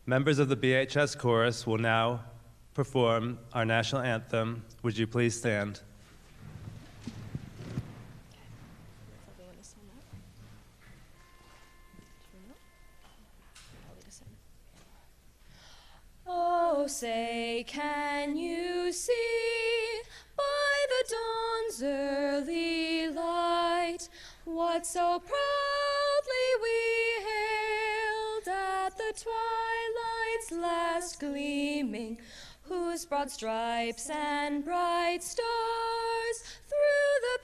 Members of the BHS chorus will now perform our national anthem. Would you please stand? Oh, say, can you see by the dawn's early light what so proudly we hailed at the twilight's last gleaming, whose broad stripes and bright stars through the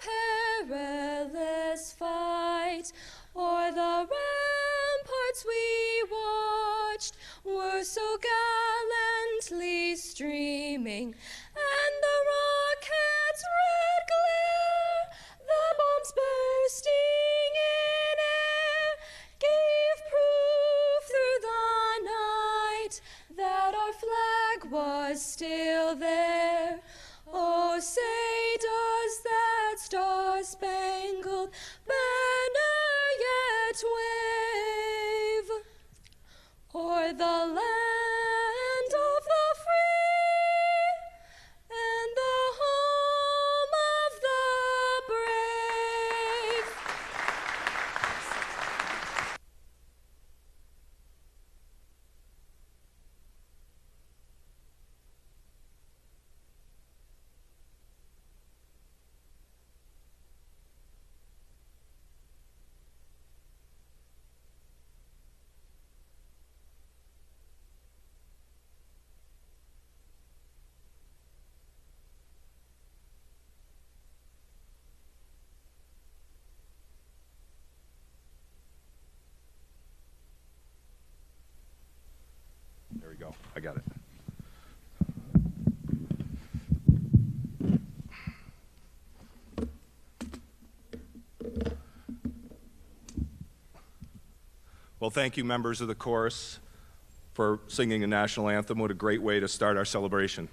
perilous fight o'er the ramparts we watched were so gallantly streaming, and the rocket's red glare, the bombs bursting in air, gave proof through the night that our flag was still there. Oh, say, does that star-spangled banner yet wave o'er the land of the free and the home of the brave? There we go. I got it. Well, thank you, members of the chorus, for singing the national anthem. What a great way to start our celebration.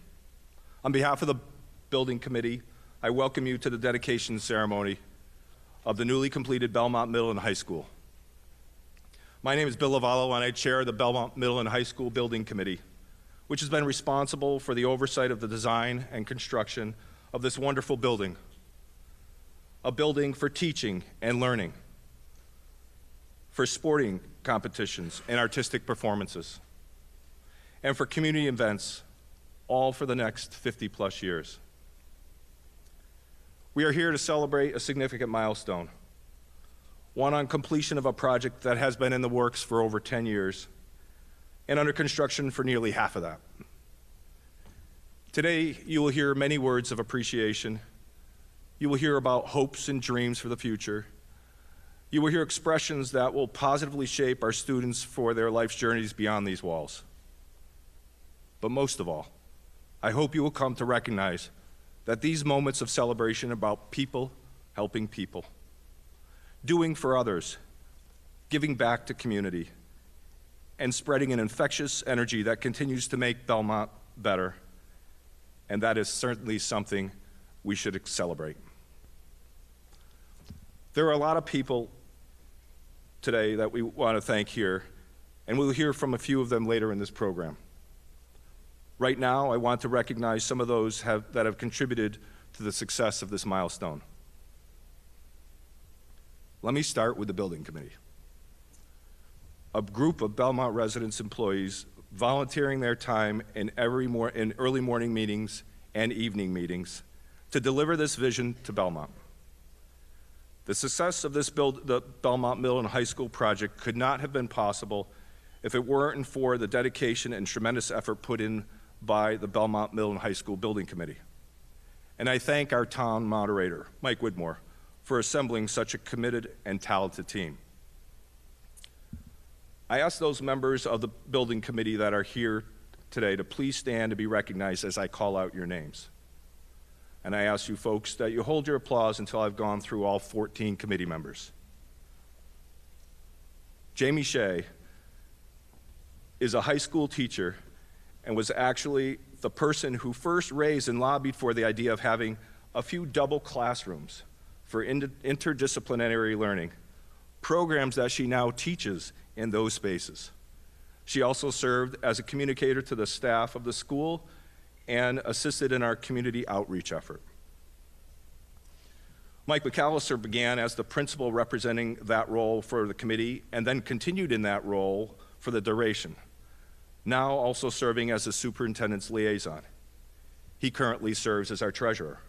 On behalf of the building committee, I welcome you to the dedication ceremony of the newly completed Belmont Middle and High School. My name is Bill Lavallo, and I chair the Belmont Middle and High School Building Committee, which has been responsible for the oversight of the design and construction of this wonderful building, a building for teaching and learning, for sporting competitions and artistic performances, and for community events, all for the next 50-plus years. We are here to celebrate a significant milestone, one on completion of a project that has been in the works for over 10 years and under construction for nearly half of that. Today, you will hear many words of appreciation. You will hear about hopes and dreams for the future. You will hear expressions that will positively shape our students for their life's journeys beyond these walls. But most of all, I hope you will come to recognize that these moments of celebration are about people helping people, doing for others, giving back to community, and spreading an infectious energy that continues to make Belmont better. And that is certainly something we should celebrate. There are a lot of people today that we want to thank here, and we'll hear from a few of them later in this program. Right now, I want to recognize some of those that have contributed to the success of this milestone. Let me start with the building committee. A group of Belmont residents employees volunteering their time in early morning meetings and evening meetings to deliver this vision to Belmont. The success of the Belmont Middle and High School project could not have been possible if it weren't for the dedication and tremendous effort put in by the Belmont Middle and High School Building Committee. And I thank our town moderator, Mike Whitmore, for assembling such a committed and talented team. I ask those members of the building committee that are here today to please stand to be recognized as I call out your names. And I ask you folks that you hold your applause until I've gone through all 14 committee members. Jamie Shea is a high school teacher and was actually the person who first raised and lobbied for the idea of having a few double classrooms for interdisciplinary learning, programs that she now teaches in those spaces. She also served as a communicator to the staff of the school and assisted in our community outreach effort. Mike McAllister began as the principal representing that role for the committee and then continued in that role for the duration, now also serving as the superintendent's liaison. He currently serves as our treasurer.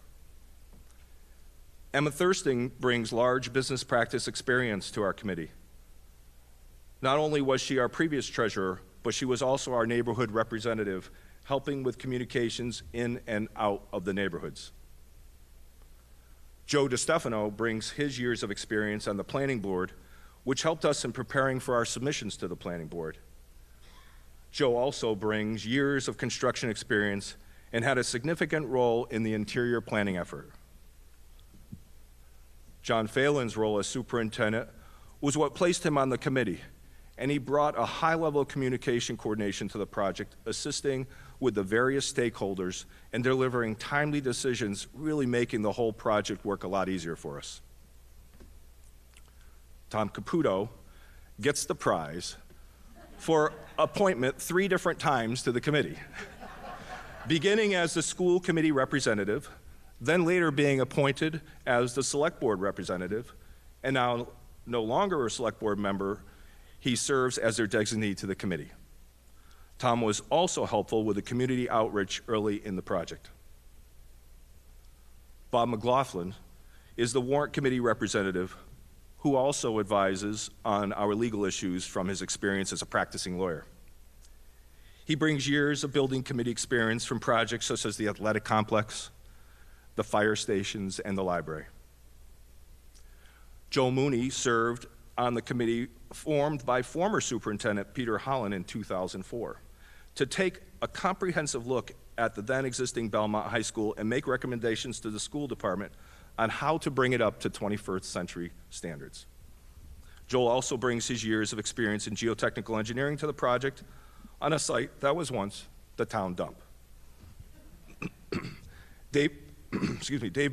Emma Thirsting brings large business practice experience to our committee. Not only was she our previous treasurer, but she was also our neighborhood representative, helping with communications in and out of the neighborhoods. Joe DeStefano brings his years of experience on the planning board, which helped us in preparing for our submissions to the planning board. Joe also brings years of construction experience and had a significant role in the interior planning effort. John Phelan's role as superintendent was what placed him on the committee, and he brought a high level of communication coordination to the project, assisting with the various stakeholders and delivering timely decisions, really making the whole project work a lot easier for us. Tom Caputo gets the prize for appointment 3 different times to the committee, beginning as the school committee representative, then later being appointed as the select board representative, and now no longer a select board member, he serves as their designee to the committee. Tom was also helpful with the community outreach early in the project. Bob McLaughlin is the warrant committee representative who also advises on our legal issues from his experience as a practicing lawyer. He brings years of building committee experience from projects such as the athletic complex, the fire stations, and the library. Joe Mooney served on the committee formed by former Superintendent Peter Holland in 2004 to take a comprehensive look at the then existing Belmont High School and make recommendations to the school department on how to bring it up to 21st century standards. Joel also brings his years of experience in geotechnical engineering to the project on a site that was once the town dump. Dave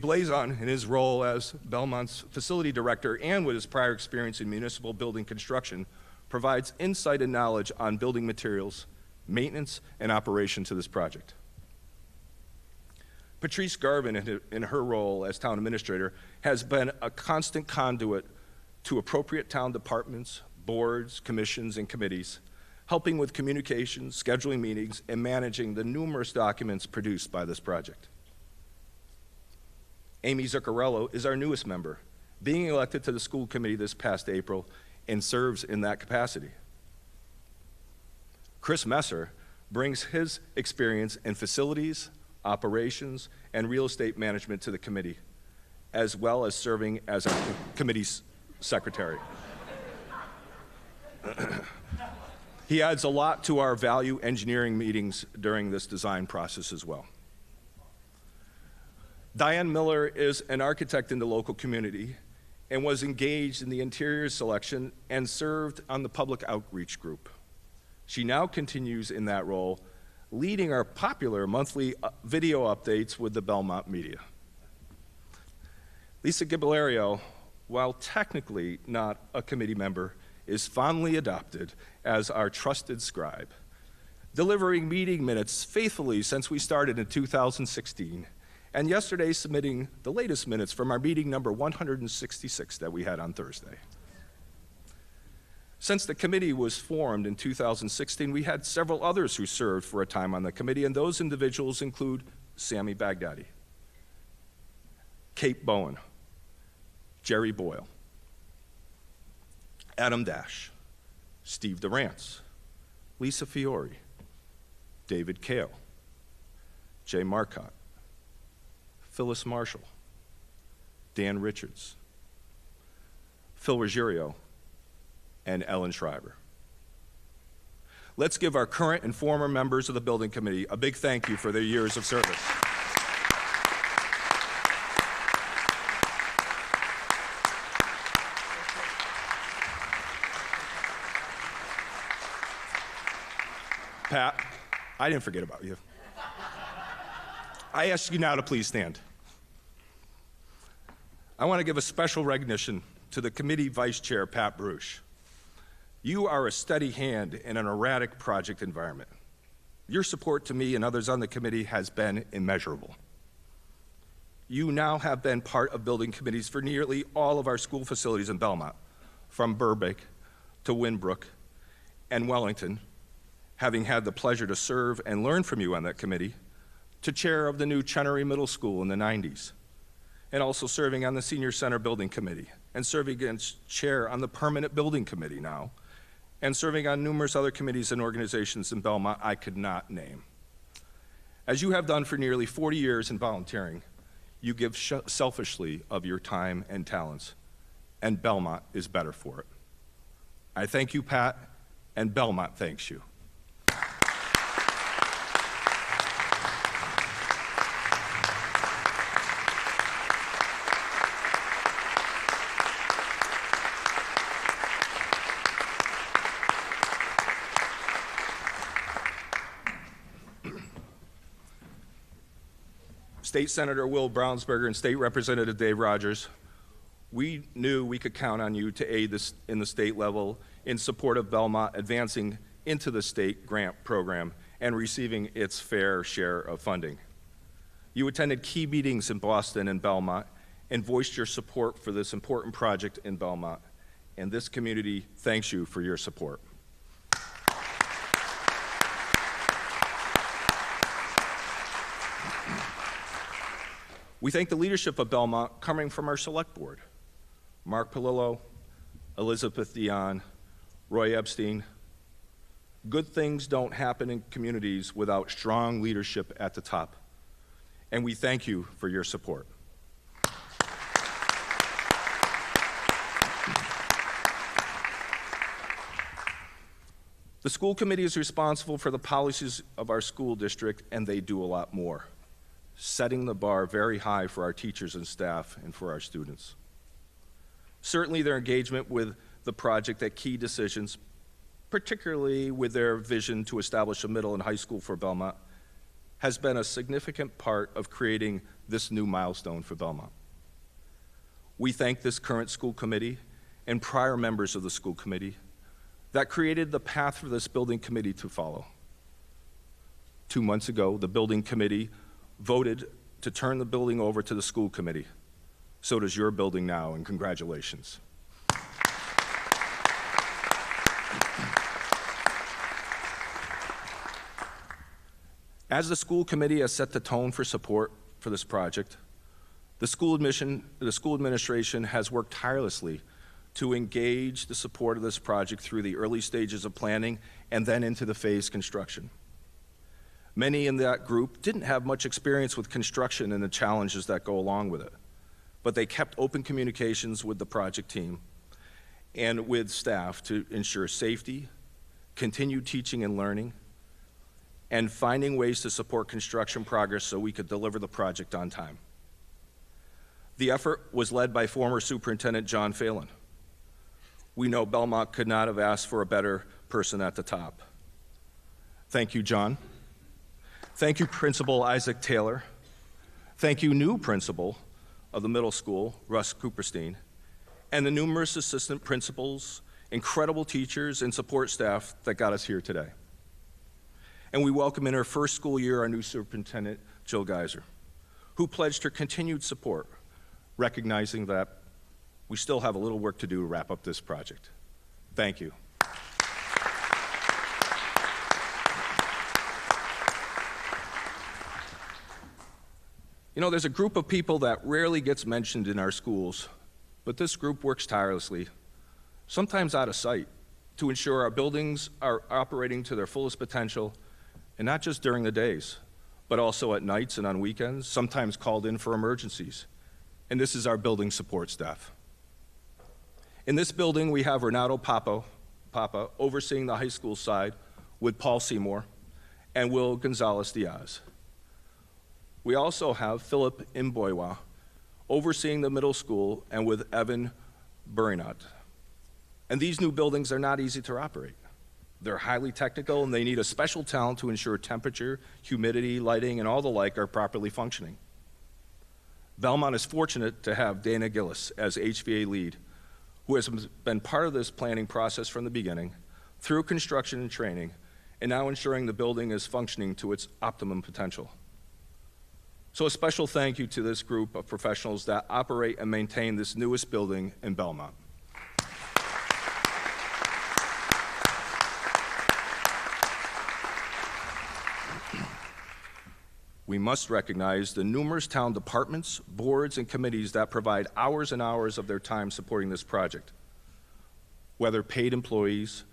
Blazon, in his role as Belmont's facility director and with his prior experience in municipal building construction, provides insight and knowledge on building materials, maintenance, and operation to this project. Patrice Garvin, in her role as town administrator, has been a constant conduit to appropriate town departments, boards, commissions, and committees, helping with communications, scheduling meetings, and managing the numerous documents produced by this project. Amy Zuccarello is our newest member, being elected to the school committee this past April and serves in that capacity. Chris Messer brings his experience in facilities, operations, and real estate management to the committee, as well as serving as our committee's secretary. He adds a lot to our value engineering meetings during this design process as well. Diane Miller is an architect in the local community and was engaged in the interior selection and served on the public outreach group. She now continues in that role, leading our popular monthly video updates with the Belmont media. Lisa Gibelerio, while technically not a committee member, is fondly adopted as our trusted scribe, delivering meeting minutes faithfully since we started in 2016, and yesterday submitting the latest minutes from our meeting number 166 that we had on Thursday. Since the committee was formed in 2016, we had several others who served for a time on the committee, and those individuals include Sammy Baghdadi, Kate Bowen, Jerry Boyle, Adam Dash, Steve Durrance, Lisa Fiore, David Kale, Jay Marcotte, Phyllis Marshall, Dan Richards, Phil Ruggiero, and Ellen Schreiber. Let's give our current and former members of the building committee a big thank you for their years of service. Pat, I didn't forget about you. I ask you now to please stand. I want to give a special recognition to the committee vice chair, Pat Bruce. You are a steady hand in an erratic project environment. Your support to me and others on the committee has been immeasurable. You now have been part of building committees for nearly all of our school facilities in Belmont, from Burbank to Winbrook and Wellington, having had the pleasure to serve and learn from you on that committee, to chair of the new Chenery Middle School in the 90s, and also serving on the Senior Center Building Committee, and serving as chair on the Permanent Building Committee now, and serving on numerous other committees and organizations in Belmont I could not name. As you have done for nearly 40 years in volunteering, you give selfishly of your time and talents, and Belmont is better for it. I thank you, Pat, and Belmont thanks you. State Senator Will Brownsberger and State Representative Dave Rogers, we knew we could count on you to aid this in the state level in support of Belmont advancing into the state grant program and receiving its fair share of funding. You attended key meetings in Boston and Belmont and voiced your support for this important project in Belmont, and this community thanks you for your support. We thank the leadership of Belmont coming from our select board, Mark Palillo, Elizabeth Dion, Roy Epstein. Good things don't happen in communities without strong leadership at the top, and we thank you for your support. The school committee is responsible for the policies of our school district, and they do a lot more, setting the bar very high for our teachers and staff and for our students. Certainly their engagement with the project at key decisions, particularly with their vision to establish a middle and high school for Belmont, has been a significant part of creating this new milestone for Belmont. We thank this current school committee and prior members of the school committee that created the path for this building committee to follow. 2 months ago, the building committee voted to turn the building over to the school committee. So does your building now, and congratulations. As the school committee has set the tone for support for this project, the school administration has worked tirelessly to engage the support of this project through the early stages of planning and then into the phased construction. Many in that group didn't have much experience with construction and the challenges that go along with it, but they kept open communications with the project team and with staff to ensure safety, continued teaching and learning, and finding ways to support construction progress so we could deliver the project on time. The effort was led by former Superintendent John Phelan. We know Belmont could not have asked for a better person at the top. Thank you, John. Thank you, Principal Isaac Taylor. Thank you, new principal of the middle school, Russ Cooperstein, and the numerous assistant principals, incredible teachers, and support staff that got us here today. And we welcome in her first school year our new superintendent, Jill Geiser, who pledged her continued support, recognizing that we still have a little work to do to wrap up this project. Thank you. You know, there's a group of people that rarely gets mentioned in our schools, but this group works tirelessly, sometimes out of sight, to ensure our buildings are operating to their fullest potential, and not just during the days, but also at nights and on weekends, sometimes called in for emergencies. And this is our building support staff. In this building, we have Renato Papa overseeing the high school side with Paul Seymour and Will Gonzalez Diaz. We also have Philip Imboywa overseeing the middle school and with Evan Burinot. And these new buildings are not easy to operate. They're highly technical and they need a special talent to ensure temperature, humidity, lighting, and all the like are properly functioning. Belmont is fortunate to have Dana Gillis as HVA lead, who has been part of this planning process from the beginning, through construction and training, and now ensuring the building is functioning to its optimum potential. So a special thank you to this group of professionals that operate and maintain this newest building in Belmont. We must recognize the numerous town departments, boards, and committees that provide hours and hours of their time supporting this project. Whether paid employees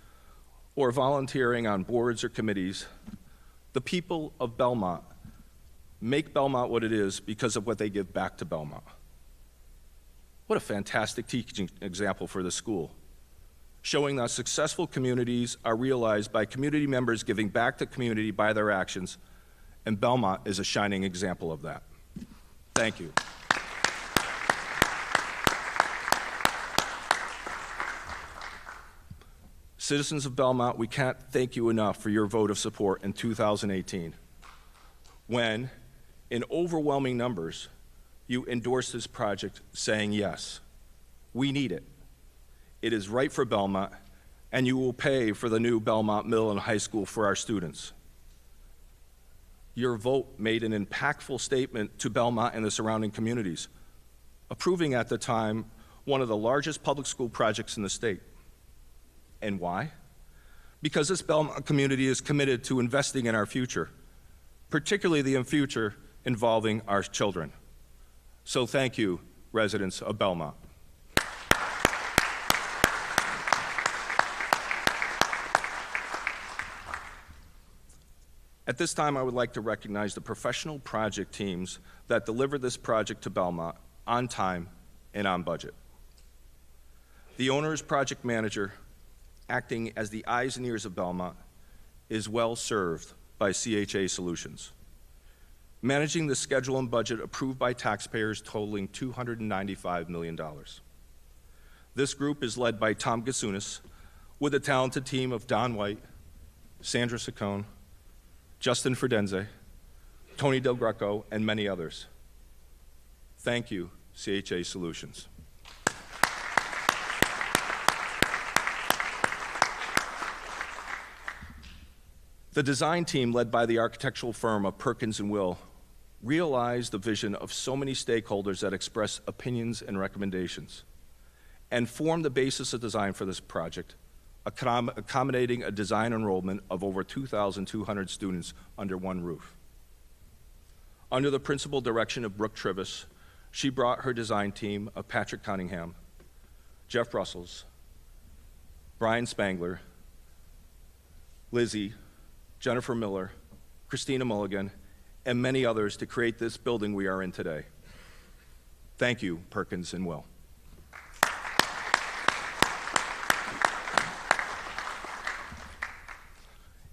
or volunteering on boards or committees, the people of Belmont make Belmont what it is because of what they give back to Belmont. What a fantastic teaching example for the school, showing that successful communities are realized by community members giving back to community by their actions, and Belmont is a shining example of that. Thank you. Citizens of Belmont, we can't thank you enough for your vote of support in 2018, when, in overwhelming numbers, you endorsed this project saying, yes, we need it. It is right for Belmont, and you will pay for the new Belmont Middle and High School for our students. Your vote made an impactful statement to Belmont and the surrounding communities, approving at the time one of the largest public school projects in the state. And why? Because this Belmont community is committed to investing in our future, particularly the future involving our children. So thank you, residents of Belmont. At this time, I would like to recognize the professional project teams that delivered this project to Belmont on time and on budget. The owner's project manager, acting as the eyes and ears of Belmont, is well served by CHA Solutions, managing the schedule and budget approved by taxpayers totaling $295 million. This group is led by Tom Gasunis, with a talented team of Don White, Sandra Saccone, Justin Fredenze, Tony Del Greco, and many others. Thank you, CHA Solutions. The design team, led by the architectural firm of Perkins & Will, realized the vision of so many stakeholders that express opinions and recommendations, and formed the basis of design for this project, accommodating a design enrollment of over 2,200 students under one roof. Under the principal direction of Brooke Trivis, she brought her design team of Patrick Cunningham, Jeff Russells, Brian Spangler, Lizzie, Jennifer Miller, Christina Mulligan, and many others to create this building we are in today. Thank you, Perkins & Will.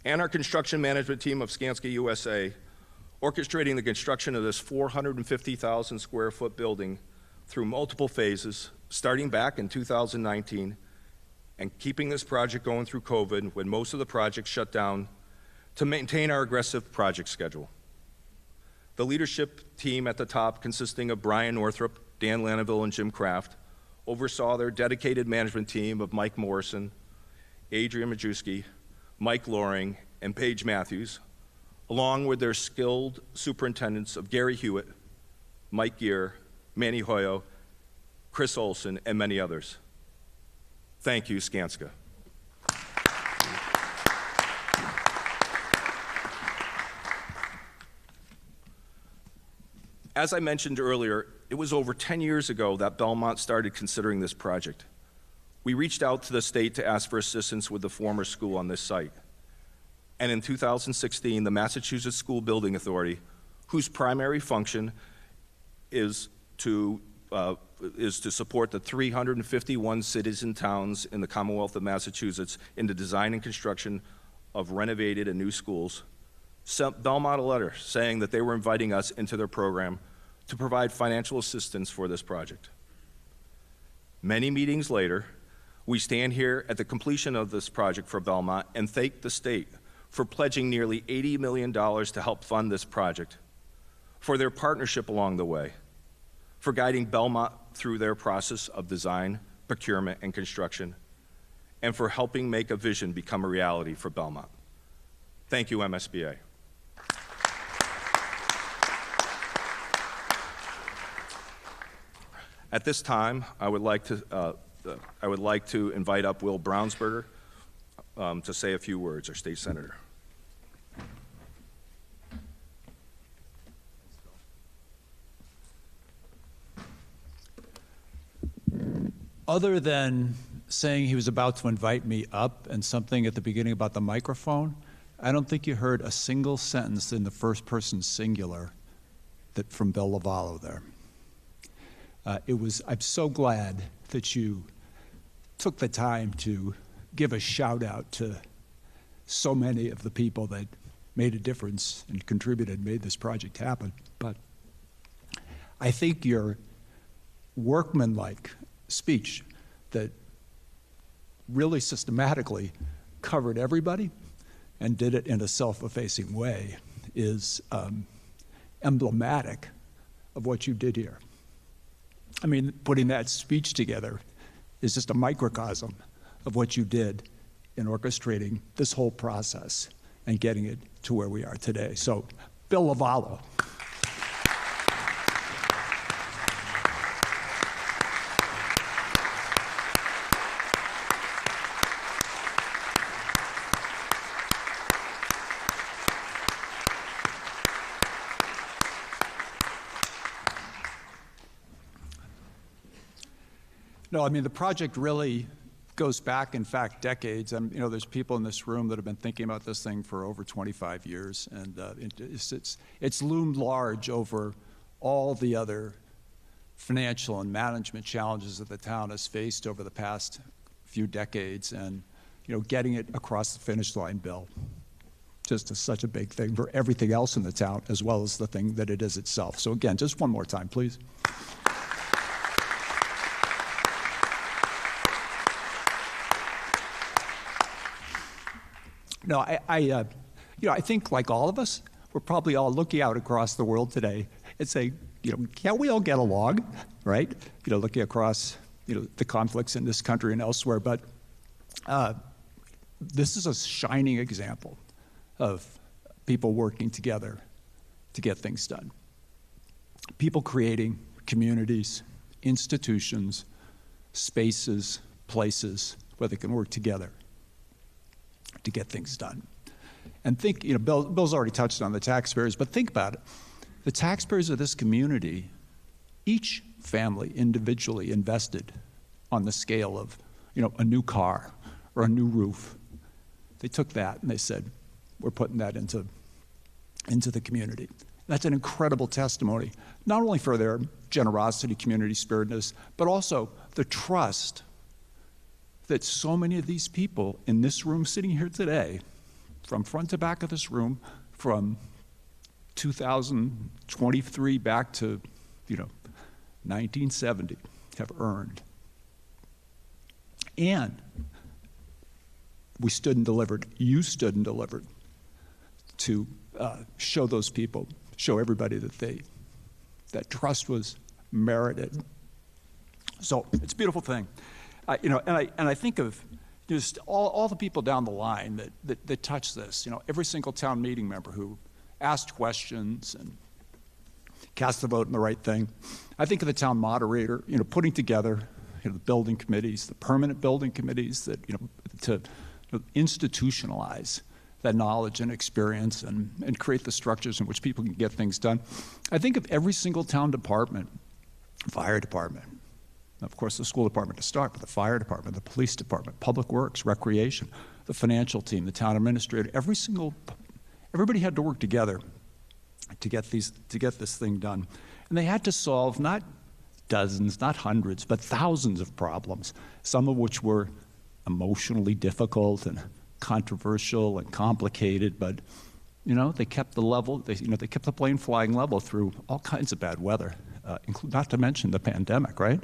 And our construction management team of Skanska USA, orchestrating the construction of this 450,000 square foot building through multiple phases, starting back in 2019, and keeping this project going through COVID when most of the projects shut down to maintain our aggressive project schedule. The leadership team at the top, consisting of Brian Northrup, Dan Lanaville, and Jim Kraft, oversaw their dedicated management team of Mike Morrison, Adrian Majewski, Mike Loring, and Paige Matthews, along with their skilled superintendents of Gary Hewitt, Mike Gear, Manny Hoyo, Chris Olson, and many others. Thank you, Skanska. As I mentioned earlier, it was over 10 years ago that Belmont started considering this project. We reached out to the state to ask for assistance with the former school on this site. And in 2016, the Massachusetts School Building Authority, whose primary function is to support the 351 cities and towns in the Commonwealth of Massachusetts in the design and construction of renovated and new schools, sent Belmont a letter saying that they were inviting us into their program to provide financial assistance for this project. Many meetings later, we stand here at the completion of this project for Belmont and thank the state for pledging nearly $80 million to help fund this project, for their partnership along the way, for guiding Belmont through their process of design, procurement, and construction, and for helping make a vision become a reality for Belmont. Thank you, MSBA. At this time, I would like to invite up Will Brownsberger to say a few words, our state senator. Other than saying he was about to invite me up and something at the beginning about the microphone, I don't think you heard a single sentence in the first person singular from Bill Lavallo there. I'm so glad that you took the time to give a shout out to so many of the people that made a difference and contributed, made this project happen. But I think your workmanlike speech that really systematically covered everybody and did it in a self-effacing way is emblematic of what you did here. I mean, putting that speech together is just a microcosm of what you did in orchestrating this whole process and getting it to where we are today. So, Bill Lavallo. No, I mean, the project really goes back, in fact, decades. You know, there's people in this room that have been thinking about this thing for over 25 years, and it's loomed large over all the other financial and management challenges that the town has faced over the past few decades, and, you know, getting it across the finish line, Bill, just is such a big thing for everything else in the town, as well as the thing that it is itself. So again, just one more time, please. No, I think like all of us, we're probably all looking out across the world today and saying, you know, can't we all get along, right? You know, looking across, you know, the conflicts in this country and elsewhere. But this is a shining example of people working together to get things done. People creating communities, institutions, spaces, places where they can work together to get things done. And think, you know, Bill's already touched on the taxpayers, but think about it. The taxpayers of this community, each family individually invested on the scale of, you know, a new car or a new roof. They took that and they said, we're putting that into the community. That's an incredible testimony, not only for their generosity, community spiritness, but also the trust that so many of these people in this room sitting here today, from front to back of this room, from 2023 back to, you know, 1970, have earned. And we stood and delivered, you stood and delivered to show those people, show everybody that trust was merited. So it's a beautiful thing. You know, and I think of just all the people down the line that touch this. You know, every single town meeting member who asked questions and cast the vote in the right thing. I think of the town moderator, you know, putting together, you know, the building committees, the permanent building committees that, you know, to institutionalize that knowledge and experience and create the structures in which people can get things done. I think of every single town department, fire department, of course, the school department to start, but the fire department, the police department, public works, recreation, the financial team, the town administrator, everybody had to work together to get this thing done. And they had to solve not dozens, not hundreds, but thousands of problems, some of which were emotionally difficult and controversial and complicated, but, you know, they kept the level, they kept the plane flying level through all kinds of bad weather, not to mention the pandemic, right?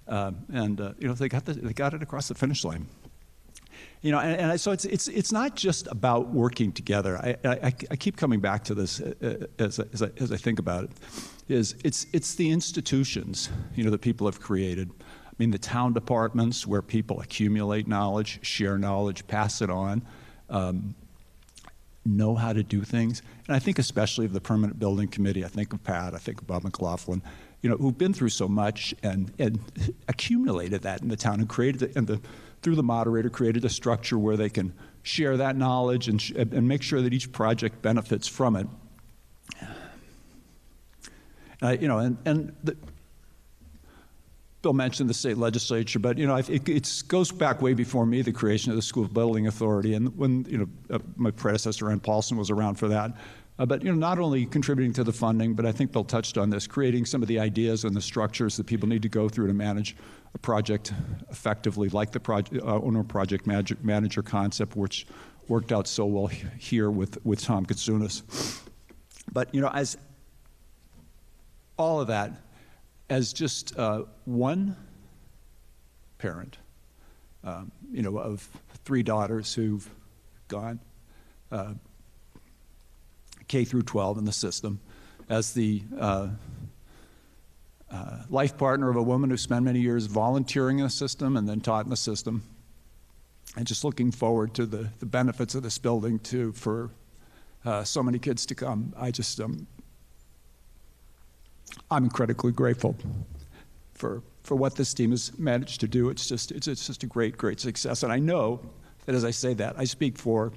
You know, they got it across the finish line. You know, so it's not just about working together. I keep coming back to this as I think about it. It's the institutions, you know, that people have created. I mean, the town departments where people accumulate knowledge, share knowledge, pass it on, know how to do things. And I think especially of the Permanent Building Committee, I think of Pat, I think of Bob McLaughlin, who've been through so much and accumulated that in the town and created it, and through the moderator created a structure where they can share that knowledge and make sure that each project benefits from it. Bill mentioned the state legislature, but it goes back way before me, the creation of the School Building Authority, and when my predecessor Ann Paulson was around for that. But not only contributing to the funding, but I think Bill touched on this, creating some of the ideas and the structures that people need to go through to manage a project effectively, like the owner project manager concept, which worked out so well here with Tom Katsunis. But as all of that, as just one parent, of 3 daughters who've gone K through 12 in the system, as the life partner of a woman who spent many years volunteering in the system and then taught in the system, and just looking forward to the benefits of this building for so many kids to come. I'm incredibly grateful for what this team has managed to do. It's just a great success. And I know that as I say that, I speak for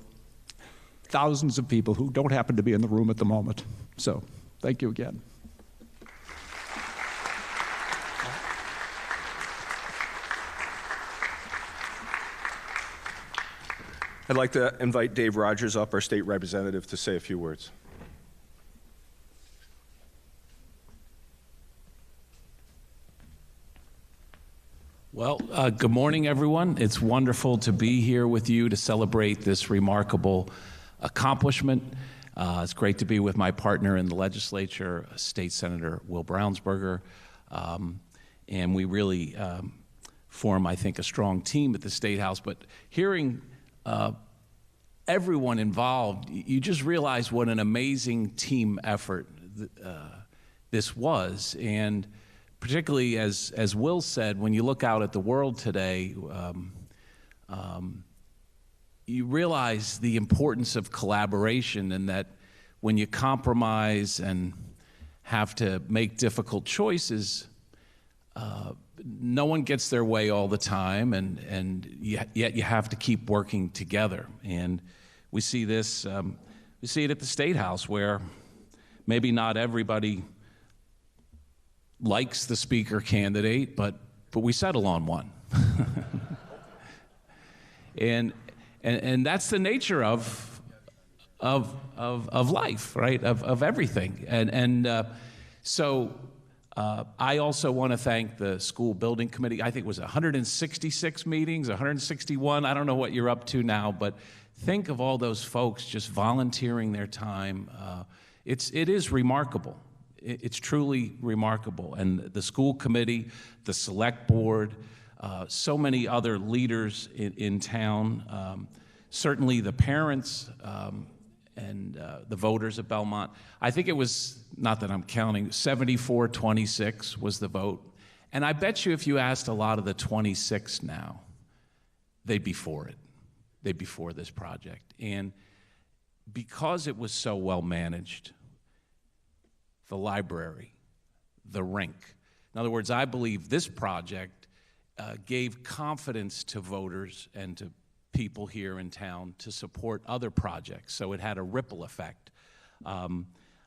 thousands of people who don't happen to be in the room at the moment. So thank you again. I'd like to invite Dave Rogers up, our state representative, to say a few words. Well, good morning, everyone. It's wonderful to be here with you to celebrate this remarkable accomplishment. It's great to be with my partner in the legislature, State Senator Will Brownsberger, and we really form, I think, a strong team at the State House. But hearing everyone involved, you just realize what an amazing team effort this was. And particularly, as Will said, when you look out at the world today, you realize the importance of collaboration, and that when you compromise and have to make difficult choices, no one gets their way all the time, and yet you have to keep working together. And we see this, we see it at the State House, where maybe not everybody likes the speaker candidate, but we settle on one. and that's the nature of life, right? Of everything. So I also want to thank the School Building Committee. I think it was 166 meetings, 161. I don't know what you're up to now, but think of all those folks just volunteering their time. It is remarkable. It's truly remarkable. And the school committee, the select board, so many other leaders in town, certainly the parents and the voters of Belmont. I think it was, not that I'm counting, 74-26 was the vote. And I bet you if you asked a lot of the 26 now, they'd be for it. They'd be for this project. And because it was so well managed, the library, the rink. In other words, I believe this project gave confidence to voters and to people here in town to support other projects, so it had a ripple effect.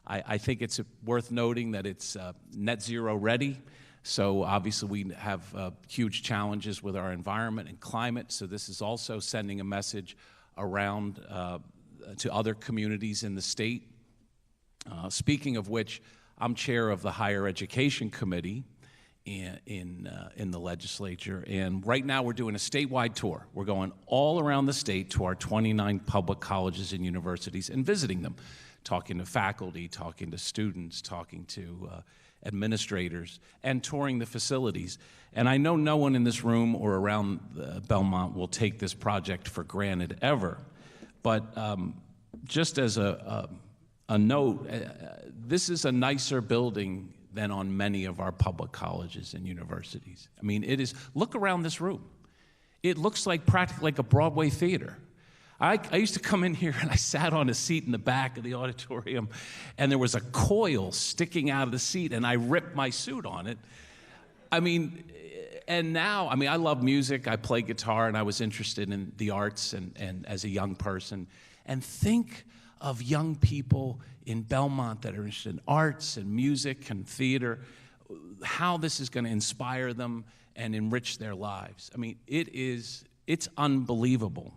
I think it's worth noting that it's net zero ready, so obviously we have huge challenges with our environment and climate, so this is also sending a message around to other communities in the state. Speaking of which, I'm chair of the Higher Education Committee in the legislature, and right now we're doing a statewide tour. We're going all around the state to our 29 public colleges and universities and visiting them, talking to faculty, talking to students, talking to administrators, and touring the facilities. And I know no one in this room or around Belmont will take this project for granted ever, but just as a note, this is a nicer building than on many of our public colleges and universities. I mean, it is, look around this room. It looks like practically like a Broadway theater. I used to come in here and I sat on a seat in the back of the auditorium, and there was a coil sticking out of the seat, and I ripped my suit on it. I mean, and now, I mean, I love music. I play guitar, and I was interested in the arts and as a young person. And think of young people in Belmont that are interested in arts and music and theater, how this is going to inspire them and enrich their lives. I mean, it's unbelievable.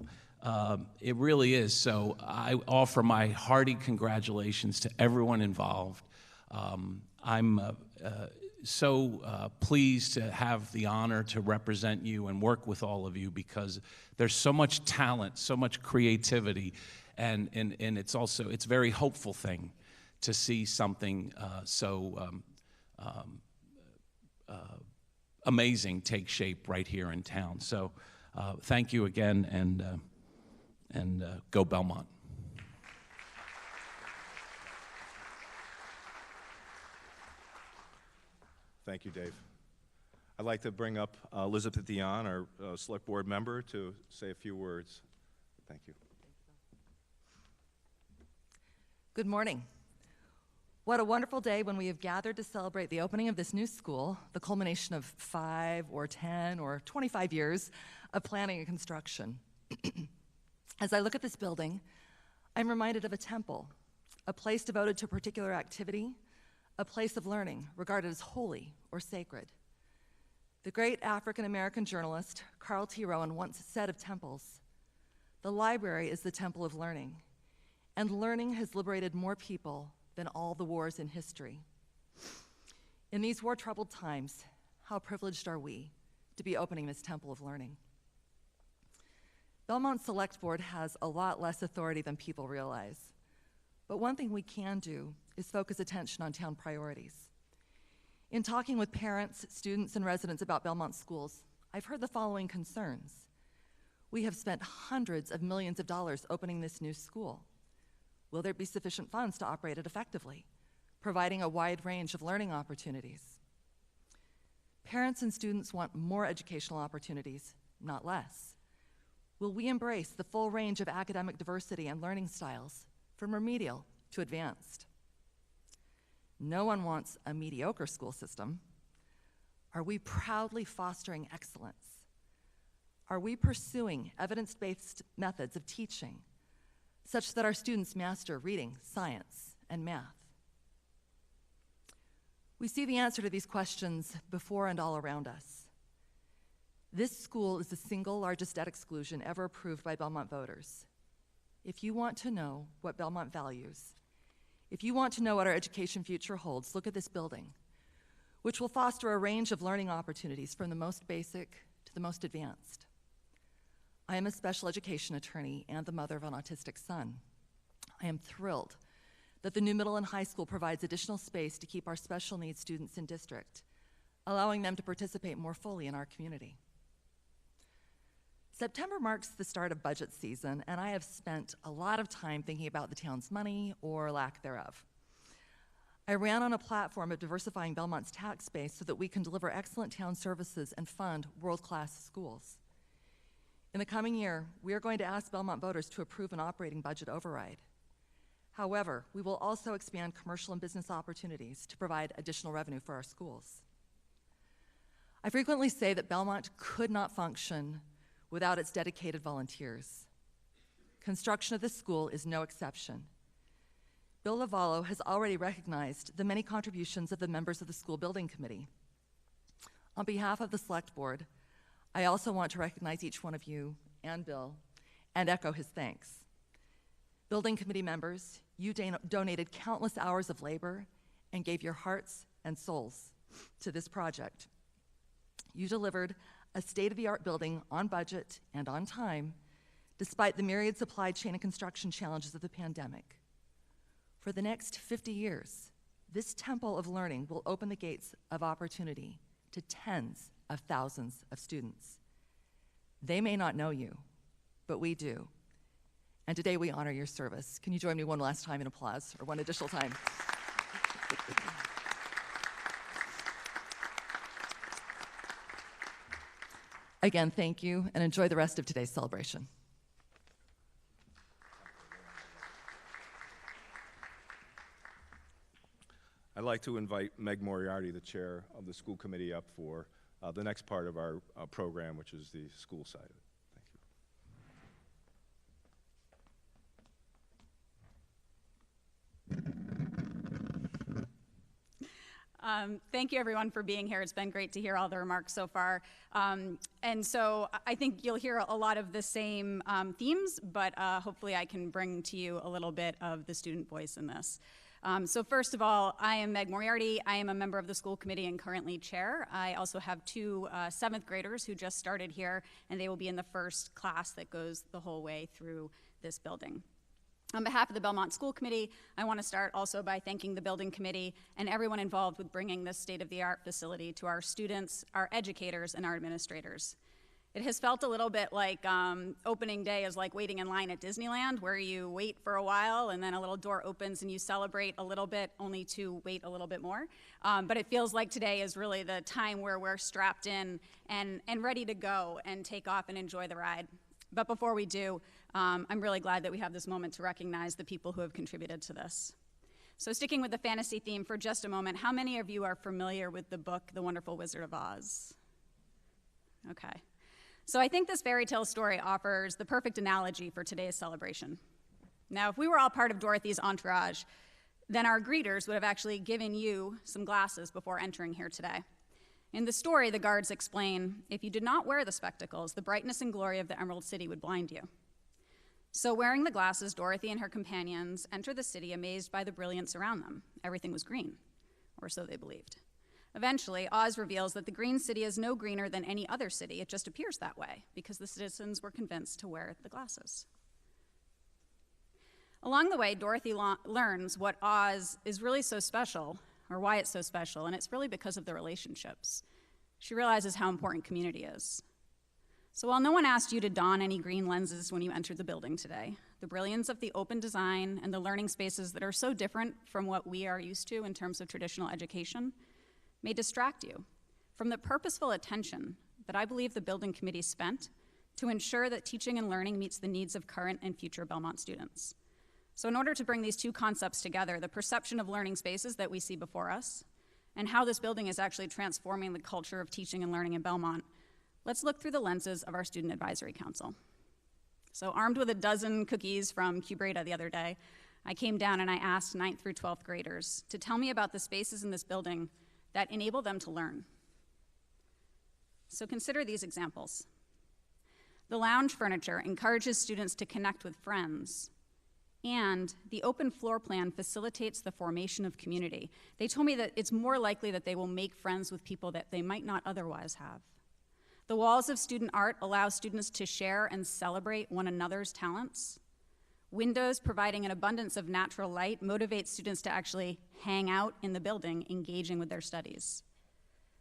It really is. So I offer my hearty congratulations to everyone involved. I'm so pleased to have the honor to represent you and work with all of you, because there's so much talent, so much creativity, and it's also, it's a very hopeful thing to see something so amazing take shape right here in town. So thank you again, and go Belmont. Thank you, Dave. I'd like to bring up Elizabeth Dion, our Select Board member, to say a few words. Thank you. Good morning. What a wonderful day when we have gathered to celebrate the opening of this new school, the culmination of 5 or 10 or 25 years of planning and construction. As I look at this building, I'm reminded of a temple, a place devoted to a particular activity, a place of learning regarded as holy or sacred. The great African-American journalist Carl T. Rowan once said of temples, "The library is the temple of learning, and learning has liberated more people than all the wars in history." In these war-troubled times, how privileged are we to be opening this temple of learning? Belmont Select Board has a lot less authority than people realize. But one thing we can do is focus attention on town priorities. In talking with parents, students, and residents about Belmont schools, I've heard the following concerns. We have spent hundreds of millions of dollars opening this new school. Will there be sufficient funds to operate it effectively, providing a wide range of learning opportunities? Parents and students want more educational opportunities, not less. Will we embrace the full range of academic diversity and learning styles, from remedial to advanced? No one wants a mediocre school system. Are we proudly fostering excellence? Are we pursuing evidence-based methods of teaching such that our students master reading, science, and math? We see the answer to these questions before and all around us. This school is the single largest debt exclusion ever approved by Belmont voters. If you want to know what Belmont values, if you want to know what our education future holds, look at this building, which will foster a range of learning opportunities from the most basic to the most advanced. I am a special education attorney and the mother of an autistic son. I am thrilled that the new middle and high school provides additional space to keep our special needs students in district, allowing them to participate more fully in our community. September marks the start of budget season, and I have spent a lot of time thinking about the town's money or lack thereof. I ran on a platform of diversifying Belmont's tax base so that we can deliver excellent town services and fund world-class schools. In the coming year, we are going to ask Belmont voters to approve an operating budget override. However, we will also expand commercial and business opportunities to provide additional revenue for our schools. I frequently say that Belmont could not function without its dedicated volunteers. Construction of this school is no exception. Bill Lavallo has already recognized the many contributions of the members of the school building committee. On behalf of the Select Board, I also want to recognize each one of you and Bill and echo his thanks. Building committee members, you donated countless hours of labor and gave your hearts and souls to this project. You delivered a state-of-the-art building on budget and on time, despite the myriad supply chain and construction challenges of the pandemic. For the next 50 years, this temple of learning will open the gates of opportunity to tens of thousands of students. They may not know you, but we do. And today we honor your service. Can you join me one last time in applause, or one additional time? Again, thank you, and enjoy the rest of today's celebration. I'd like to invite Meg Moriarty, the chair of the school committee, up for the next part of our program, which is the school side of it. Thank you, everyone, for being here. It's been great to hear all the remarks so far. And so I think you'll hear a lot of the same themes, but hopefully I can bring to you a little bit of the student voice in this. So first of all, I am Meg Moriarty. I am a member of the school committee and currently chair. I also have two 7th graders who just started here, and they will be in the first class that goes the whole way through this building. On behalf of the Belmont School Committee, I want to start also by thanking the building committee and everyone involved with bringing this state-of-the-art facility to our students, our educators, and our administrators. It has felt a little bit like opening day is like waiting in line at Disneyland, where you wait for a while and then a little door opens and you celebrate a little bit, only to wait a little bit more. But it feels like today is really the time where we're strapped in and ready to go and take off and enjoy the ride. But before we do, I'm really glad that we have this moment to recognize the people who have contributed to this. So sticking with the fantasy theme for just a moment, how many of you are familiar with the book, The Wonderful Wizard of Oz? Okay. So I think this fairy tale story offers the perfect analogy for today's celebration. Now, if we were all part of Dorothy's entourage, then our greeters would have actually given you some glasses before entering here today. In the story, the guards explain, if you did not wear the spectacles, the brightness and glory of the Emerald City would blind you. So wearing the glasses, Dorothy and her companions enter the city amazed by the brilliance around them. Everything was green, or so they believed. Eventually, Oz reveals that the green city is no greener than any other city. It just appears that way because the citizens were convinced to wear the glasses. Along the way, Dorothy learns what Oz is really so special, or why it's so special, and it's really because of the relationships. She realizes how important community is. So while no one asked you to don any green lenses when you entered the building today, the brilliance of the open design and the learning spaces that are so different from what we are used to in terms of traditional education may distract you from the purposeful attention that I believe the building committee spent to ensure that teaching and learning meets the needs of current and future Belmont students. So in order to bring these two concepts together, the perception of learning spaces that we see before us and how this building is actually transforming the culture of teaching and learning in Belmont, let's look through the lenses of our Student Advisory Council. So armed with a dozen cookies from Cubrata the other day, I came down and I asked 9th through 12th graders to tell me about the spaces in this building that enable them to learn. So consider these examples. The lounge furniture encourages students to connect with friends, and the open floor plan facilitates the formation of community. They told me that it's more likely that they will make friends with people that they might not otherwise have. The walls of student art allow students to share and celebrate one another's talents. Windows providing an abundance of natural light motivates students to actually hang out in the building, engaging with their studies.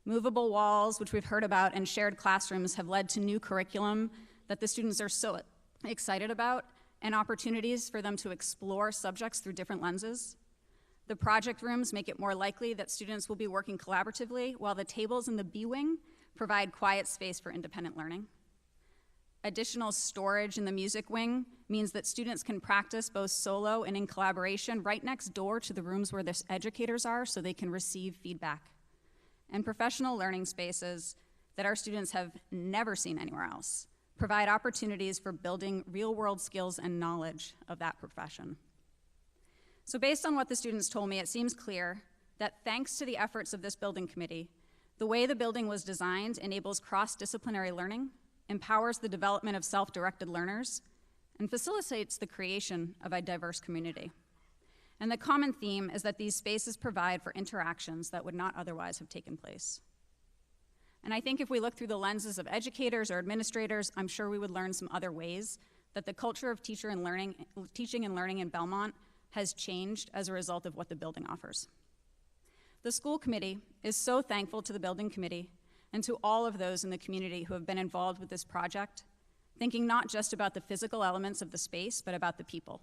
Movable walls, which we've heard about, and shared classrooms have led to new curriculum that the students are so excited about, and opportunities for them to explore subjects through different lenses. The project rooms make it more likely that students will be working collaboratively, while the tables in the B wing provide quiet space for independent learning. Additional storage in the music wing means that students can practice both solo and in collaboration right next door to the rooms where their educators are so they can receive feedback. And professional learning spaces that our students have never seen anywhere else provide opportunities for building real-world skills and knowledge of that profession. So based on what the students told me, it seems clear that thanks to the efforts of this building committee, the way the building was designed enables cross-disciplinary learning, empowers the development of self-directed learners, and facilitates the creation of a diverse community. And the common theme is that these spaces provide for interactions that would not otherwise have taken place. And I think if we look through the lenses of educators or administrators, I'm sure we would learn some other ways that the culture of teaching and learning in Belmont has changed as a result of what the building offers. The school committee is so thankful to the building committee and to all of those in the community who have been involved with this project, thinking not just about the physical elements of the space, but about the people,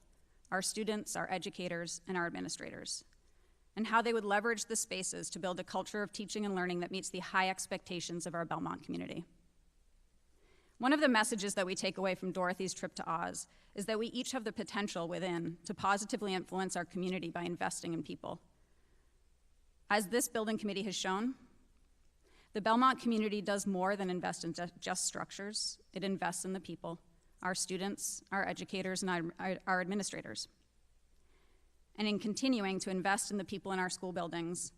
our students, our educators, and our administrators, and how they would leverage the spaces to build a culture of teaching and learning that meets the high expectations of our Belmont community. One of the messages that we take away from Dorothy's trip to Oz is that we each have the potential within to positively influence our community by investing in people. As this building committee has shown, the Belmont community does more than invest in just structures. It invests in the people, our students, our educators, and our administrators. And in continuing to invest in the people in our school buildings,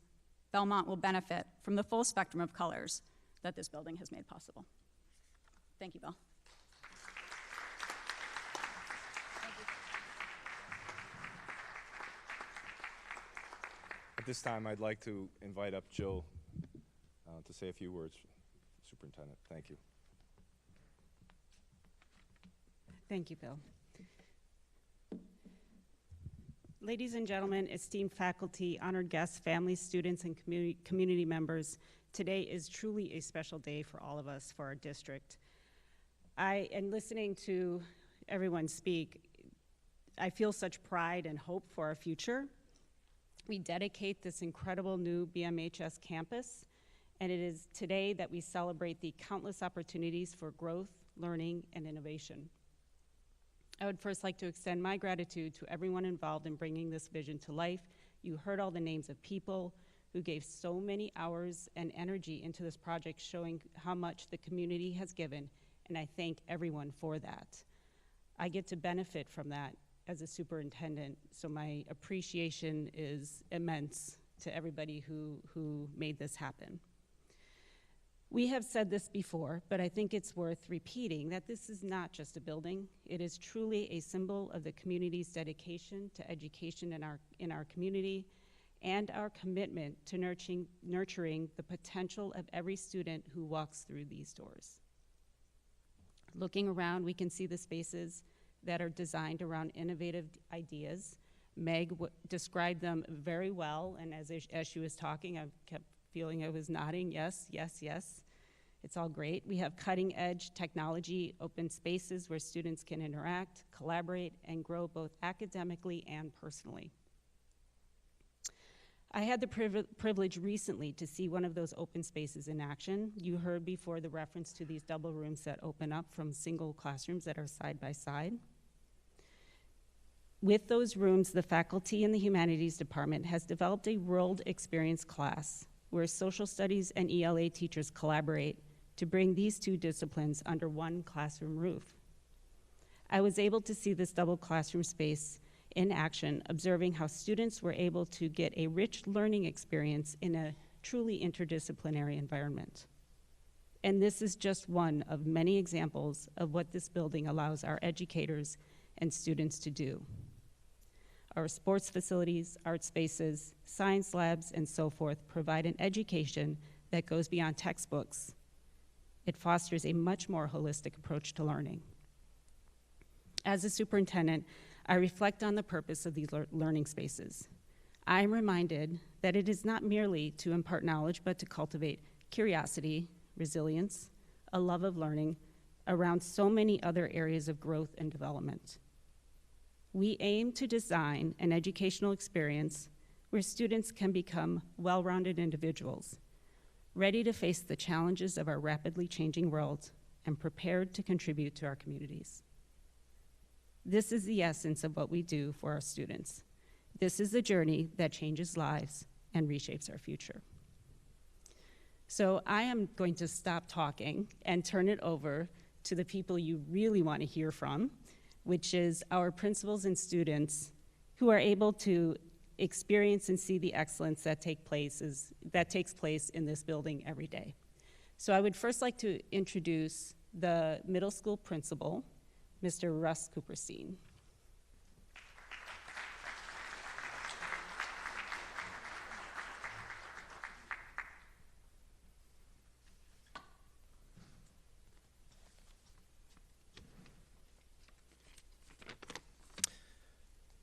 Belmont will benefit from the full spectrum of colors that this building has made possible. Thank you, Bill. At this time, I'd like to invite up Jill to say a few words. Superintendent, thank you. Thank you, Bill. Ladies and gentlemen, esteemed faculty, honored guests, families, students, and community members, today is truly a special day for all of us, for our district. And listening to everyone speak, I feel such pride and hope for our future. We dedicate this incredible new BMHS campus, and it is today that we celebrate the countless opportunities for growth, learning, and innovation. I would first like to extend my gratitude to everyone involved in bringing this vision to life. You heard all the names of people who gave so many hours and energy into this project, showing how much the community has given, and I thank everyone for that. I get to benefit from that as a superintendent, so my appreciation is immense to everybody who made this happen. We have said this before, but I think it's worth repeating that this is not just a building. It is truly a symbol of the community's dedication to education in our community and our commitment to nurturing the potential of every student who walks through these doors. Looking around, we can see the spaces that are designed around innovative ideas. Meg described them very well, and as she was talking, I kept feeling I was nodding, yes, yes, yes. It's all great. We have cutting-edge technology, open spaces where students can interact, collaborate, and grow both academically and personally. I had the privilege recently to see one of those open spaces in action. You heard before the reference to these double rooms that open up from single classrooms that are side by side. With those rooms, the faculty in the humanities department has developed a world experience class where social studies and ELA teachers collaborate to bring these two disciplines under one classroom roof. I was able to see this double classroom space in action, observing how students were able to get a rich learning experience in a truly interdisciplinary environment. And this is just one of many examples of what this building allows our educators and students to do. Our sports facilities, art spaces, science labs, and so forth provide an education that goes beyond textbooks. It fosters a much more holistic approach to learning. As a superintendent, I reflect on the purpose of these learning spaces. I am reminded that it is not merely to impart knowledge, but to cultivate curiosity, resilience, a love of learning around so many other areas of growth and development. We aim to design an educational experience where students can become well-rounded individuals, ready to face the challenges of our rapidly changing world and prepared to contribute to our communities. This is the essence of what we do for our students. This is the journey that changes lives and reshapes our future. So I am going to stop talking and turn it over to the people you really want to hear from, which is our principals and students who are able to experience and see the excellence that takes place in this building every day. So I would first like to introduce the middle school principal, Mr. Russ Cooperstein.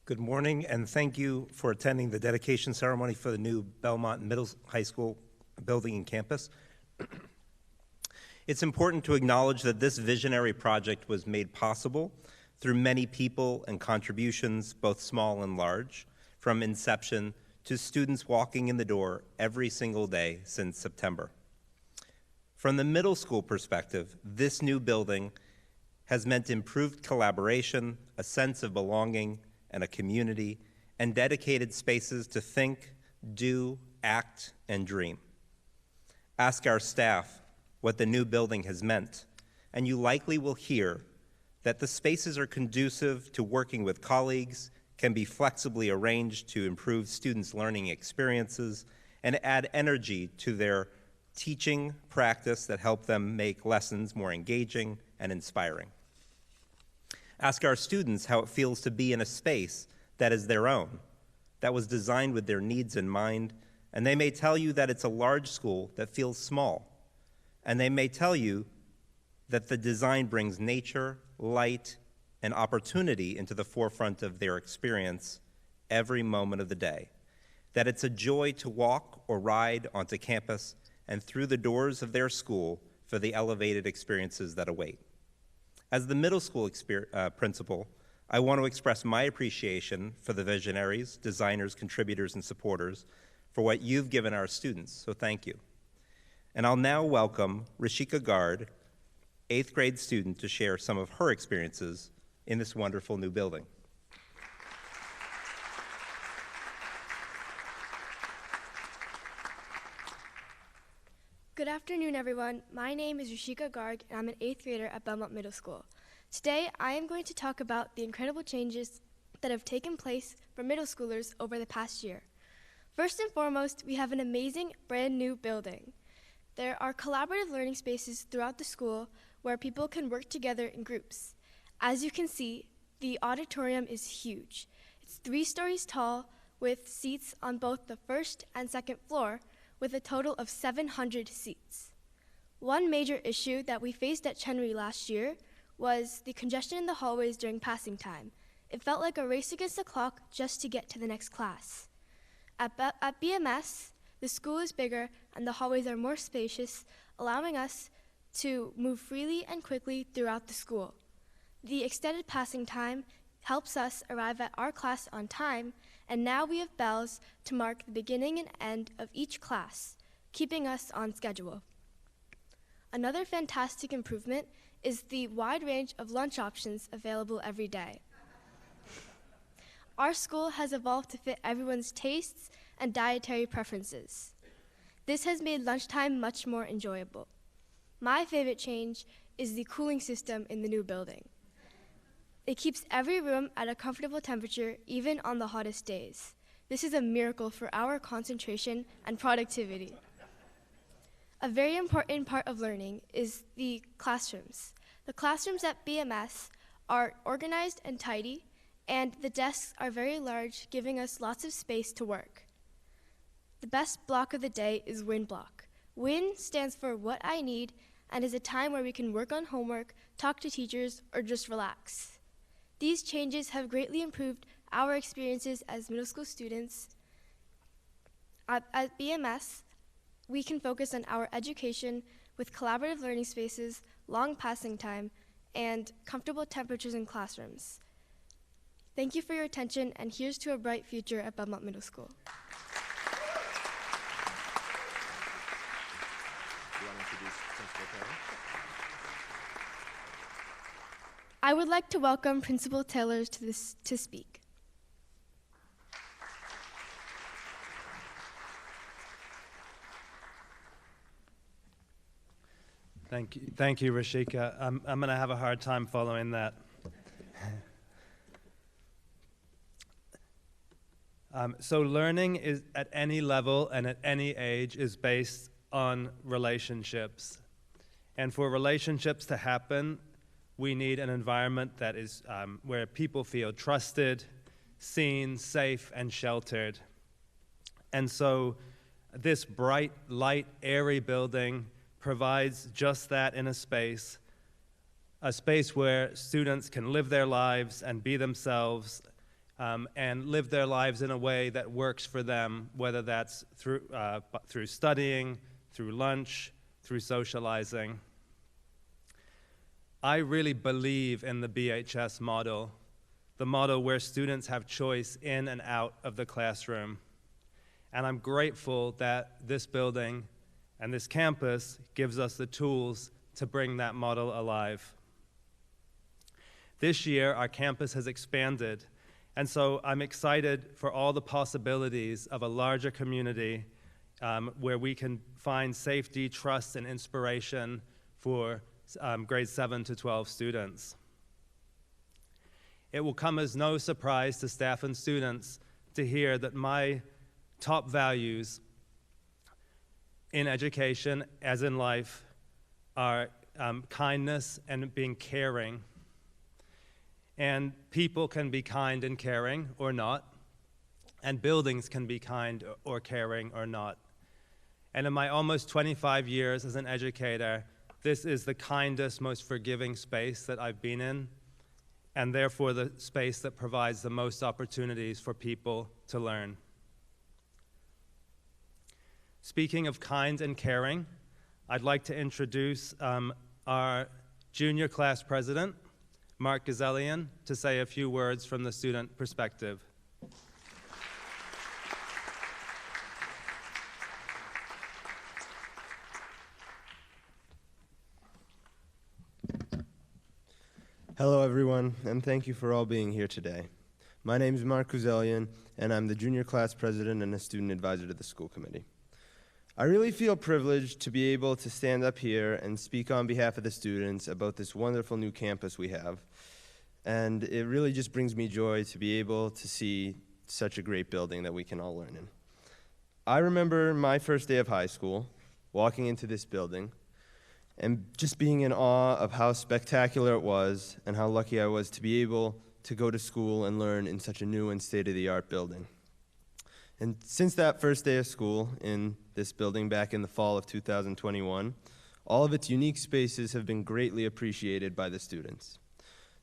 Good morning, and thank you for attending the dedication ceremony for the new Belmont Middle High School building and campus. It's important to acknowledge that this visionary project was made possible through many people and contributions, both small and large, from inception to students walking in the door every single day since September. From the middle school perspective, this new building has meant improved collaboration, a sense of belonging and a community, and dedicated spaces to think, do, act, and dream. Ask our staff what the new building has meant, and you likely will hear that the spaces are conducive to working with colleagues, can be flexibly arranged to improve students' learning experiences, and add energy to their teaching practice that help them make lessons more engaging and inspiring. Ask our students how it feels to be in a space that is their own, that was designed with their needs in mind, and they may tell you that it's a large school that feels small, and they may tell you that the design brings nature, light, and opportunity into the forefront of their experience every moment of the day, that it's a joy to walk or ride onto campus and through the doors of their school for the elevated experiences that await. As the middle school principal, I want to express my appreciation for the visionaries, designers, contributors, and supporters for what you've given our students, so thank you. And I'll now welcome Rashika Gard, 8th grade student, to share some of her experiences in this wonderful new building. Good afternoon, everyone. My name is Rashika Garg, and I'm an 8th grader at Belmont Middle School. Today, I am going to talk about the incredible changes that have taken place for middle schoolers over the past year. First and foremost, we have an amazing brand new building. There are collaborative learning spaces throughout the school where people can work together in groups. As you can see, the auditorium is huge. It's 3 stories tall with seats on both the first and second floor, with a total of 700 seats. One major issue that we faced at Chenry last year was the congestion in the hallways during passing time. It felt like a race against the clock just to get to the next class. At BMS, the school is bigger and the hallways are more spacious, allowing us to move freely and quickly throughout the school. The extended passing time helps us arrive at our class on time, and now we have bells to mark the beginning and end of each class, keeping us on schedule. Another fantastic improvement is the wide range of lunch options available every day. Our school has evolved to fit everyone's tastes and dietary preferences. This has made lunchtime much more enjoyable. My favorite change is the cooling system in the new building. It keeps every room at a comfortable temperature, even on the hottest days. This is a miracle for our concentration and productivity. A very important part of learning is the classrooms. The classrooms at BMS are organized and tidy, and the desks are very large, giving us lots of space to work. The best block of the day is WIN block. WIN stands for What I Need and is a time where we can work on homework, talk to teachers, or just relax. These changes have greatly improved our experiences as middle school students. At BMS, we can focus on our education with collaborative learning spaces, long passing time, and comfortable temperatures in classrooms. Thank you for your attention, and here's to a bright future at Belmont Middle School. I would like to welcome Principal Taylor to speak. Thank you, Rashika. I'm going to have a hard time following that. So learning is at any level and at any age is based on relationships. And for relationships to happen, we need an environment that is where people feel trusted, seen, safe, and sheltered. And so this bright, light, airy building provides just that in a space where students can live their lives and be themselves and live their lives in a way that works for them, whether that's through studying, through lunch, through socializing. I really believe in the BHS model, the model where students have choice in and out of the classroom. And I'm grateful that this building And this campus gives us the tools to bring that model alive. This year, our campus has expanded, and so I'm excited for all the possibilities of a larger community where we can find safety, trust, and inspiration for grades 7 to 12 students. It will come as no surprise to staff and students to hear that my top values in education, as in life, are kindness and being caring. And people can be kind and caring or not, and buildings can be kind or caring or not. And in my almost 25 years as an educator, this is the kindest, most forgiving space that I've been in, and therefore the space that provides the most opportunities for people to learn. Speaking of kind and caring, I'd like to introduce our junior class president, Mark Gazelian, to say a few words from the student perspective. Hello everyone, and thank you for all being here today. My name is Mark Gazelian, and I'm the junior class president and a student advisor to the school committee. I really feel privileged to be able to stand up here and speak on behalf of the students about this wonderful new campus we have. And it really just brings me joy to be able to see such a great building that we can all learn in. I remember my first day of high school, walking into this building, and just being in awe of how spectacular it was and how lucky I was to be able to go to school and learn in such a new and state-of-the-art building. And since that first day of school in this building back in the fall of 2021, all of its unique spaces have been greatly appreciated by the students.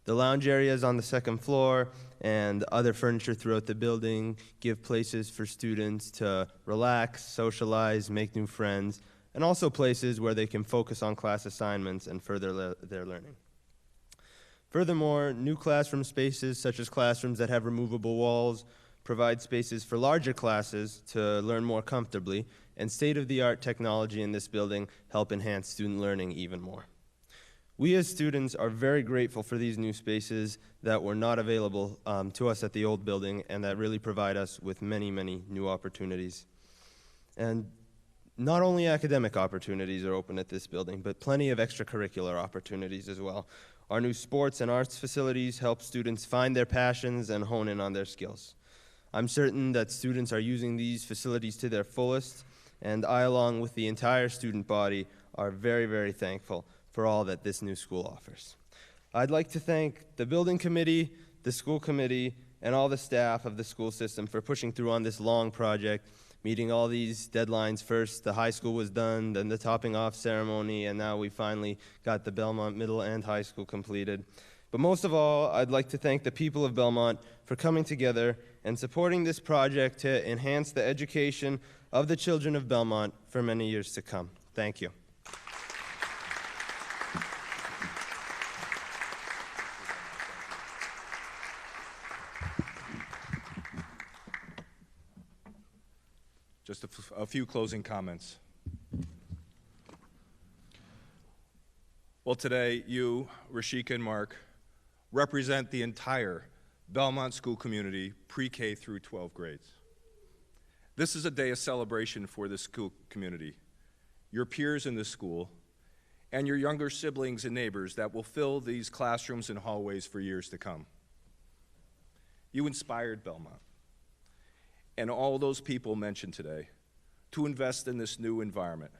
The lounge areas on the second floor and other furniture throughout the building give places for students to relax, socialize, make new friends, and also places where they can focus on class assignments and further their learning. Furthermore, new classroom spaces, such as classrooms that have removable walls, provide spaces for larger classes to learn more comfortably, and state-of-the-art technology in this building help enhance student learning even more. We as students are very grateful for these new spaces that were not available to us at the old building and that really provide us with many, many new opportunities. And not only academic opportunities are open at this building, but plenty of extracurricular opportunities as well. Our new sports and arts facilities help students find their passions and hone in on their skills. I'm certain that students are using these facilities to their fullest, and I, along with the entire student body, are very, very thankful for all that this new school offers. I'd like to thank the building committee, the school committee, and all the staff of the school system for pushing through on this long project, meeting all these deadlines. First, the high school was done, then the topping off ceremony, and now we finally got the Belmont Middle and High School completed. But most of all, I'd like to thank the people of Belmont for coming together and supporting this project to enhance the education of the children of Belmont for many years to come. Thank you. Just a few closing comments. Well, today, you, Rashika and Mark, represent the entire Belmont school community, pre-K through 12 grades. This is a day of celebration for the school community, your peers in the school, and your younger siblings and neighbors that will fill these classrooms and hallways for years to come. You inspired Belmont and all those people mentioned today to invest in this new environment,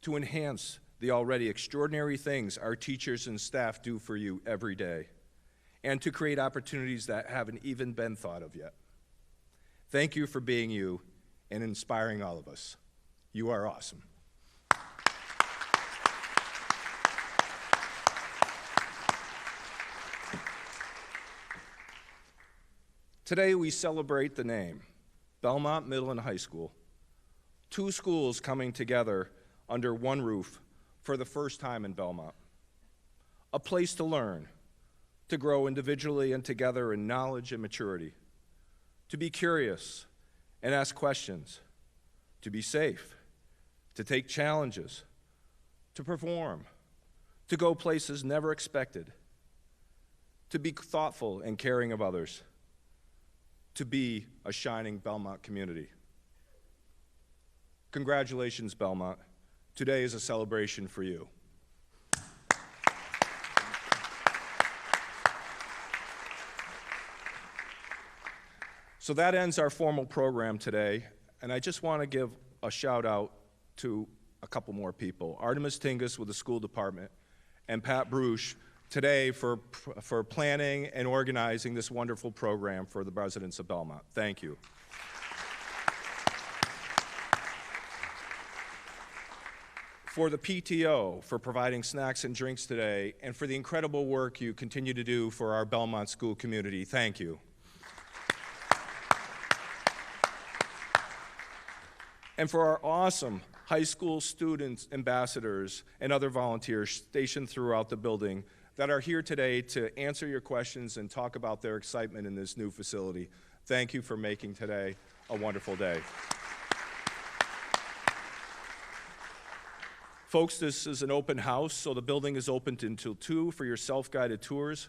to enhance the already extraordinary things our teachers and staff do for you every day, and to create opportunities that haven't even been thought of yet. Thank you for being you and inspiring all of us. You are awesome. Today we celebrate the name, Belmont Middle and High School, two schools coming together under one roof for the first time in Belmont. A place to learn, to grow individually and together in knowledge and maturity, to be curious and ask questions, to be safe, to take challenges, to perform, to go places never expected, to be thoughtful and caring of others, to be a shining Belmont community. Congratulations, Belmont. Today is a celebration for you. So that ends our formal program today, and I just want to give a shout out to a couple more people. Artemis Tingus with the school department and Pat Bruce today for planning and organizing this wonderful program for the residents of Belmont. Thank you. For the PTO for providing snacks and drinks today, and for the incredible work you continue to do for our Belmont school community. Thank you. And for our awesome high school students, ambassadors, and other volunteers stationed throughout the building that are here today to answer your questions and talk about their excitement in this new facility. Thank you for making today a wonderful day. Folks, this is an open house, so the building is open until 2 for your self-guided tours.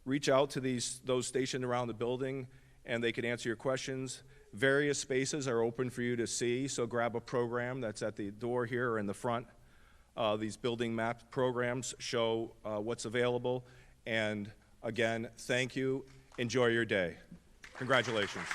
Reach out to those stationed around the building, and they can answer your questions. Various spaces are open for you to see, so grab a program that's at the door here or in the front. These building map programs show what's available. And again, thank you. Enjoy your day. Congratulations.